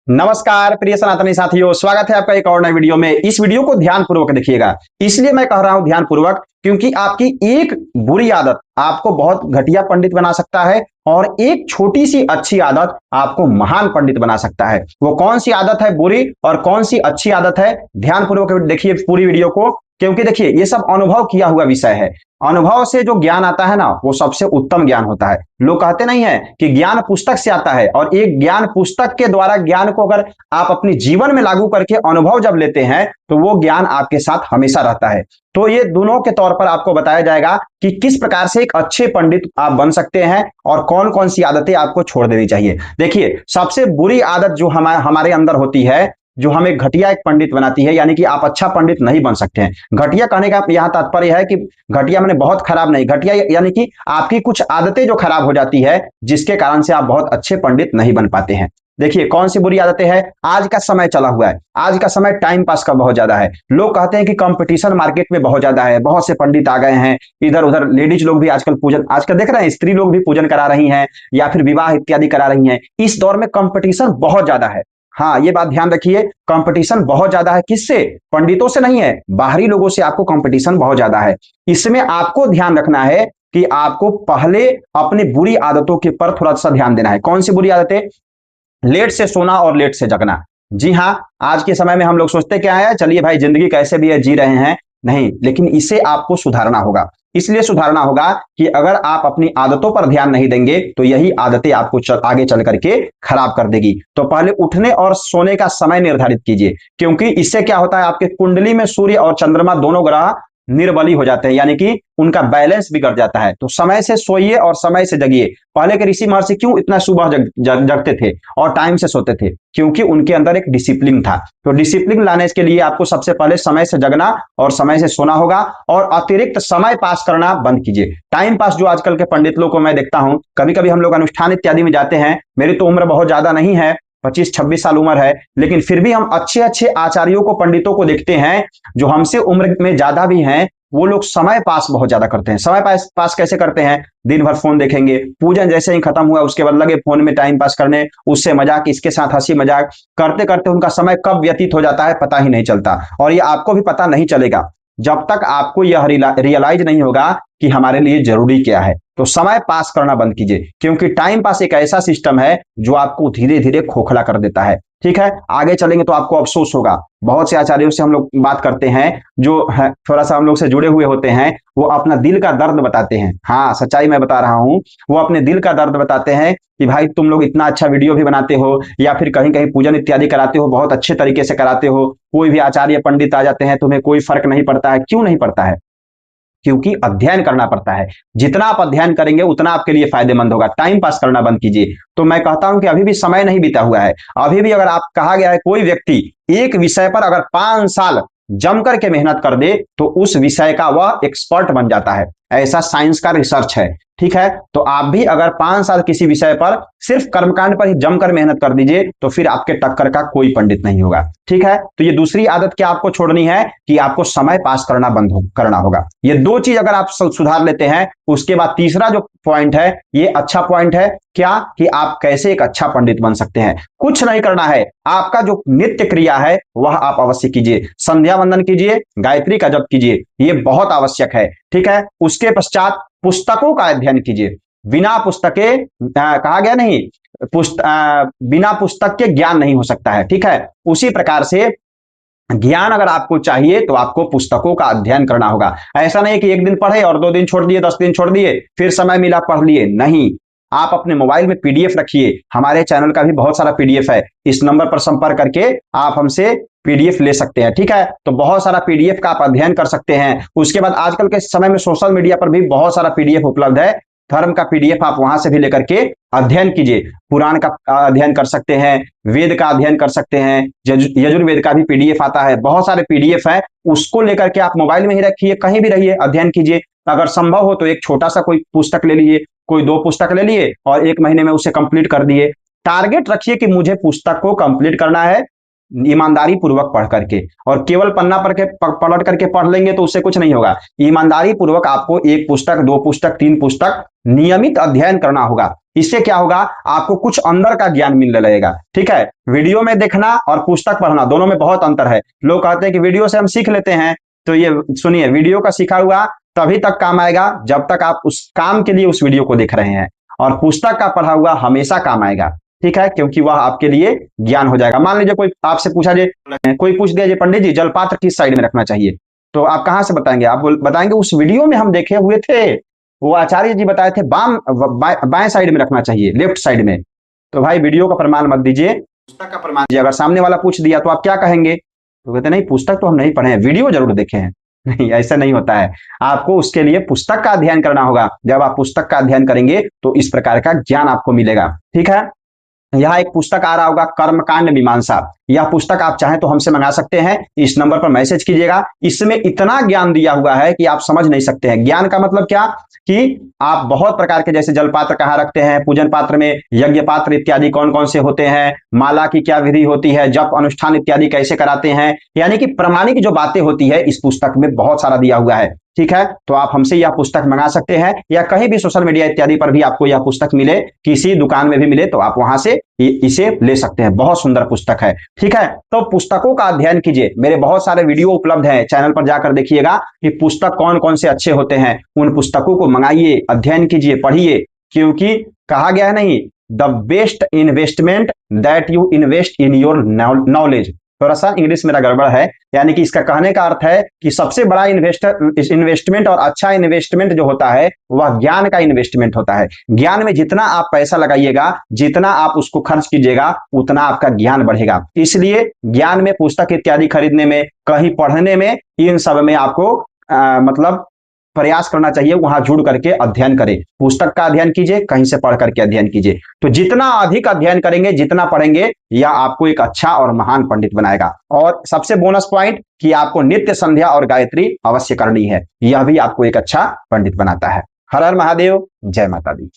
नमस्कार प्रिय सनातनी साथियों, स्वागत है आपका एक और नए वीडियो में। इस वीडियो को ध्यानपूर्वक देखिएगा। इसलिए मैं कह रहा हूं ध्यानपूर्वक क्योंकि आपकी एक बुरी आदत आपको बहुत घटिया पंडित बना सकता है और एक छोटी सी अच्छी आदत आपको महान पंडित बना सकता है। वो कौन सी आदत है बुरी और कौन सी अच्छी आदत है, ध्यानपूर्वक देखिए पूरी वीडियो को, क्योंकि देखिए ये सब अनुभव किया हुआ विषय है। अनुभव से जो ज्ञान आता है ना, वो सबसे उत्तम ज्ञान होता है। लोग कहते नहीं है कि ज्ञान पुस्तक से आता है, और एक ज्ञान पुस्तक के द्वारा ज्ञान को अगर आप अपने जीवन में लागू करके अनुभव जब लेते हैं तो वो ज्ञान आपके साथ हमेशा रहता है। तो ये दोनों के तौर पर आपको बताया जाएगा कि किस प्रकार से एक अच्छे पंडित आप बन सकते हैं और कौन कौन सी आदतें आपको छोड़ देनी चाहिए। देखिए, सबसे बुरी आदत जो हमारे अंदर होती है, जो हमें घटिया एक पंडित बनाती है, यानी कि आप अच्छा पंडित नहीं बन सकते हैं। घटिया कहने का यहां तात्पर्य है कि घटिया माने बहुत खराब नहीं, घटिया यानी कि आपकी कुछ आदतें जो खराब हो जाती है, जिसके कारण से आप बहुत अच्छे पंडित नहीं बन पाते हैं। देखिए कौन सी बुरी आदतें हैं। आज का समय चला हुआ है, आज का समय टाइम पास का बहुत ज्यादा है। लोग कहते हैं कि कंपटीशन मार्केट में बहुत ज्यादा है, बहुत से पंडित आ गए हैं, इधर उधर लेडीज लोग भी आजकल पूजन, आजकल देख रहे हैं स्त्री लोग भी पूजन करा रही हैं या फिर विवाह इत्यादि करा रही हैं। इस दौर में कंपटीशन बहुत ज्यादा है। हाँ, ये बात ध्यान रखिए, कंपटीशन बहुत ज्यादा है। किससे? पंडितों से नहीं है, बाहरी लोगों से आपको कंपटीशन बहुत ज्यादा है। इसमें आपको ध्यान रखना है कि आपको पहले अपनी बुरी आदतों के पर थोड़ा सा ध्यान देना है। कौन सी बुरी आदतें? लेट से सोना और लेट से जगना। जी हाँ, आज के समय में हम लोग सोचते क्या है, चलिए भाई जिंदगी कैसे भी है जी रहे हैं, नहीं, लेकिन इसे आपको सुधारना होगा। इसलिए सुधारना होगा कि अगर आप अपनी आदतों पर ध्यान नहीं देंगे तो यही आदतें आपको आगे चल करके खराब कर देगी। तो पहले उठने और सोने का समय निर्धारित कीजिए, क्योंकि इससे क्या होता है, आपके कुंडली में सूर्य और चंद्रमा दोनों ग्रह निर्बली हो जाते हैं, यानी कि उनका बैलेंस बिगड़ जाता है। तो समय से सोइए और समय से जगिए। पहले के ऋषि महर्षि क्यों इतना सुबह जगते थे और टाइम से सोते थे? क्योंकि उनके अंदर एक डिसिप्लिन था। तो डिसिप्लिन लाने के लिए आपको सबसे पहले समय से जगना और समय से सोना होगा, और अतिरिक्त समय पास करना बंद कीजिए। टाइम पास जो आजकल के पंडित लोग को मैं देखता हूं, कभी कभी हम लोग अनुष्ठान इत्यादि में जाते हैं, मेरी तो उम्र बहुत ज्यादा नहीं है, 25-26 साल उम्र है, लेकिन फिर भी हम अच्छे अच्छे आचार्यों को, पंडितों को देखते हैं जो हमसे उम्र में ज्यादा भी हैं। वो लोग समय पास बहुत ज्यादा करते हैं। समय पास कैसे करते हैं? दिन भर फोन देखेंगे, पूजन जैसे ही खत्म हुआ उसके बाद लगे फोन में टाइम पास करने, उससे मजाक, इसके साथ हंसी मजाक करते करते उनका समय कब व्यतीत हो जाता है पता ही नहीं चलता। और ये आपको भी पता नहीं चलेगा जब तक आपको यह रियलाइज नहीं होगा कि हमारे लिए जरूरी क्या है। तो समय पास करना बंद कीजिए, क्योंकि टाइम पास एक ऐसा सिस्टम है जो आपको धीरे धीरे खोखला कर देता है। ठीक है, आगे चलेंगे तो आपको अफसोस होगा। बहुत से आचार्यों से हम लोग बात करते हैं जो थोड़ा सा हम लोग से जुड़े हुए होते हैं, वो अपना दिल का दर्द बताते हैं। हाँ, सच्चाई मैं बता रहा हूं, वो अपने दिल का दर्द बताते हैं कि भाई तुम लोग इतना अच्छा वीडियो भी बनाते हो या फिर कहीं कहीं पूजन इत्यादि कराते हो, बहुत अच्छे तरीके से कराते हो, कोई भी आचार्य पंडित आ जाते हैं, तुम्हें कोई फर्क नहीं पड़ता है। क्यों नहीं पड़ता है? क्योंकि अध्ययन करना पड़ता है। जितना आप अध्ययन करेंगे उतना आपके लिए फायदेमंद होगा। टाइम पास करना बंद कीजिए। तो मैं कहता हूं कि अभी भी समय नहीं बीता हुआ है। अभी भी अगर आप, कहा गया है, कोई व्यक्ति एक विषय पर अगर 5 साल जम करके मेहनत कर दे तो उस विषय का वह एक्सपर्ट बन जाता है। ऐसा साइंस का रिसर्च है। ठीक है, तो आप भी अगर 5 साल किसी विषय पर सिर्फ कर्मकांड पर ही जमकर मेहनत कर दीजिए तो फिर आपके टक्कर का कोई पंडित नहीं होगा। ठीक है, तो ये दूसरी आदत क्या आपको छोड़नी है कि आपको समय पास करना करना होगा। ये दो चीज अगर आप सुधार लेते हैं, उसके बाद तीसरा जो पॉइंट है, ये अच्छा पॉइंट है। क्या? कि आप कैसे एक अच्छा पंडित बन सकते हैं। कुछ नहीं करना है, आपका जो नित्य क्रिया है वह आप अवश्य कीजिए। संध्या वंदन कीजिए, गायत्री का जप कीजिए, ये बहुत आवश्यक है। ठीक है, उसके पश्चात पुस्तकों का अध्ययन कीजिए। बिना पुस्तके, कहा गया नहीं, बिना पुस्तक के ज्ञान नहीं हो सकता है। ठीक है, उसी प्रकार से ज्ञान अगर आपको चाहिए तो आपको पुस्तकों का अध्ययन करना होगा। ऐसा नहीं कि एक दिन पढ़े और 2 दिन छोड़ दिए, 10 दिन छोड़ दिए, फिर समय मिला पढ़ लिए, नहीं। आप अपने मोबाइल में पीडीएफ रखिए। हमारे चैनल का भी बहुत सारा पीडीएफ है, इस नंबर पर संपर्क करके आप हमसे पीडीएफ ले सकते हैं। ठीक है, तो बहुत सारा पीडीएफ का आप अध्ययन कर सकते हैं। उसके बाद आजकल के समय में सोशल मीडिया पर भी बहुत सारा पीडीएफ उपलब्ध है। धर्म का पीडीएफ आप वहां से भी लेकर के अध्ययन कीजिए। पुराण का अध्ययन कर सकते हैं, वेद का अध्ययन कर सकते हैं, यजुर्वेद का भी पीडीएफ आता है, बहुत सारे पीडीएफ है। उसको लेकर के आप मोबाइल में ही रखिए, कहीं भी रहिए, अध्ययन कीजिए। अगर संभव हो तो एक छोटा सा कोई पुस्तक ले लीजिए, कोई 2 पुस्तक ले लिए और 1 महीने में उसे कंप्लीट कर दिए। टारगेट रखिए कि मुझे पुस्तक को कंप्लीट करना है, ईमानदारी पूर्वक पढ़ करके। और केवल पन्ना पलट करके पढ़ लेंगे तो उससे कुछ नहीं होगा। ईमानदारी पूर्वक आपको 1 पुस्तक, 2 पुस्तक, 3 पुस्तक नियमित अध्ययन करना होगा। इससे क्या होगा, आपको कुछ अंदर का ज्ञान मिलने लगेगा। ठीक है, वीडियो में देखना और पुस्तक पढ़ना दोनों में बहुत अंतर है। लोग कहते हैं कि वीडियो से हम सीख लेते हैं, तो ये सुनिए, वीडियो का सीखा हुआ तभी तक काम आएगा जब तक आप उस काम के लिए उस वीडियो को देख रहे हैं, और पुस्तक का पढ़ा हुआ हमेशा काम आएगा। ठीक है, क्योंकि वह आपके लिए ज्ञान हो जाएगा। मान लीजिए कोई आपसे पूछा जाए, कोई पूछ दिया, पंडित जी जलपात्र किस साइड में रखना चाहिए, तो आप कहां से बताएंगे? आप बताएंगे उस वीडियो में हम देखे हुए थे, वो आचार्य जी बताए थे बाएं साइड में रखना चाहिए, लेफ्ट साइड में। तो भाई वीडियो का प्रमाण मत दीजिए, पुस्तक का प्रमाण दीजिए। अगर सामने वाला पूछ दिया तो आप क्या कहेंगे? तो कहते नहीं, पुस्तक तो हम नहीं पढ़े हैं, वीडियो जरूर देखे हैं। नहीं, ऐसा नहीं होता है। आपको उसके लिए पुस्तक का अध्ययन करना होगा। जब आप पुस्तक का अध्ययन करेंगे तो इस प्रकार का ज्ञान आपको मिलेगा। ठीक है, यहाँ एक पुस्तक आ रहा होगा, कर्मकांड मीमांसा। यह पुस्तक आप चाहें तो हमसे मंगा सकते हैं, इस नंबर पर मैसेज कीजिएगा। इसमें इतना ज्ञान दिया हुआ है कि आप समझ नहीं सकते हैं। ज्ञान का मतलब क्या कि आप बहुत प्रकार के, जैसे जलपात्र कहाँ रखते हैं, पूजन पात्र में यज्ञ पात्र इत्यादि कौन कौन से होते हैं, माला की क्या विधि होती है, जप अनुष्ठान इत्यादि कैसे कराते हैं, यानी कि प्रमाणिक जो बातें होती है इस पुस्तक में बहुत सारा दिया हुआ है। ठीक है, तो आप हमसे यह पुस्तक मंगा सकते हैं, या कहीं भी सोशल मीडिया इत्यादि पर भी आपको यह पुस्तक मिले, किसी दुकान में भी मिले तो आप वहां से इसे ले सकते हैं। बहुत सुंदर पुस्तक है। ठीक है, तो पुस्तकों का अध्ययन कीजिए। मेरे बहुत सारे वीडियो उपलब्ध हैं, चैनल पर जाकर देखिएगा कि पुस्तक कौन कौन से अच्छे होते हैं। उन पुस्तकों को मंगाइए, अध्ययन कीजिए, पढ़िए, क्योंकि कहा गया है नहीं, the best investment that you invest in your knowledge. थोड़ा सा इंग्लिश मेरा गड़बड़ है, यानी कि इसका कहने का अर्थ है कि सबसे बड़ा इन्वेस्टमेंट और अच्छा इन्वेस्टमेंट जो होता है वह ज्ञान का इन्वेस्टमेंट होता है। ज्ञान में जितना आप पैसा लगाइएगा, जितना आप उसको खर्च कीजिएगा, उतना आपका ज्ञान बढ़ेगा। इसलिए ज्ञान में, पुस्तक इत्यादि खरीदने में, कहीं पढ़ने में, इन सब में आपको मतलब प्रयास करना चाहिए, वहां जुड़ करके अध्ययन करें। पुस्तक का अध्ययन कीजिए, कहीं से पढ़ करके अध्ययन कीजिए। तो जितना अधिक अध्ययन करेंगे, जितना पढ़ेंगे, यह आपको एक अच्छा और महान पंडित बनाएगा। और सबसे बोनस पॉइंट कि आपको नित्य संध्या और गायत्री अवश्य करनी है, यह भी आपको एक अच्छा पंडित बनाता है। हर हर महादेव, जय माता दी।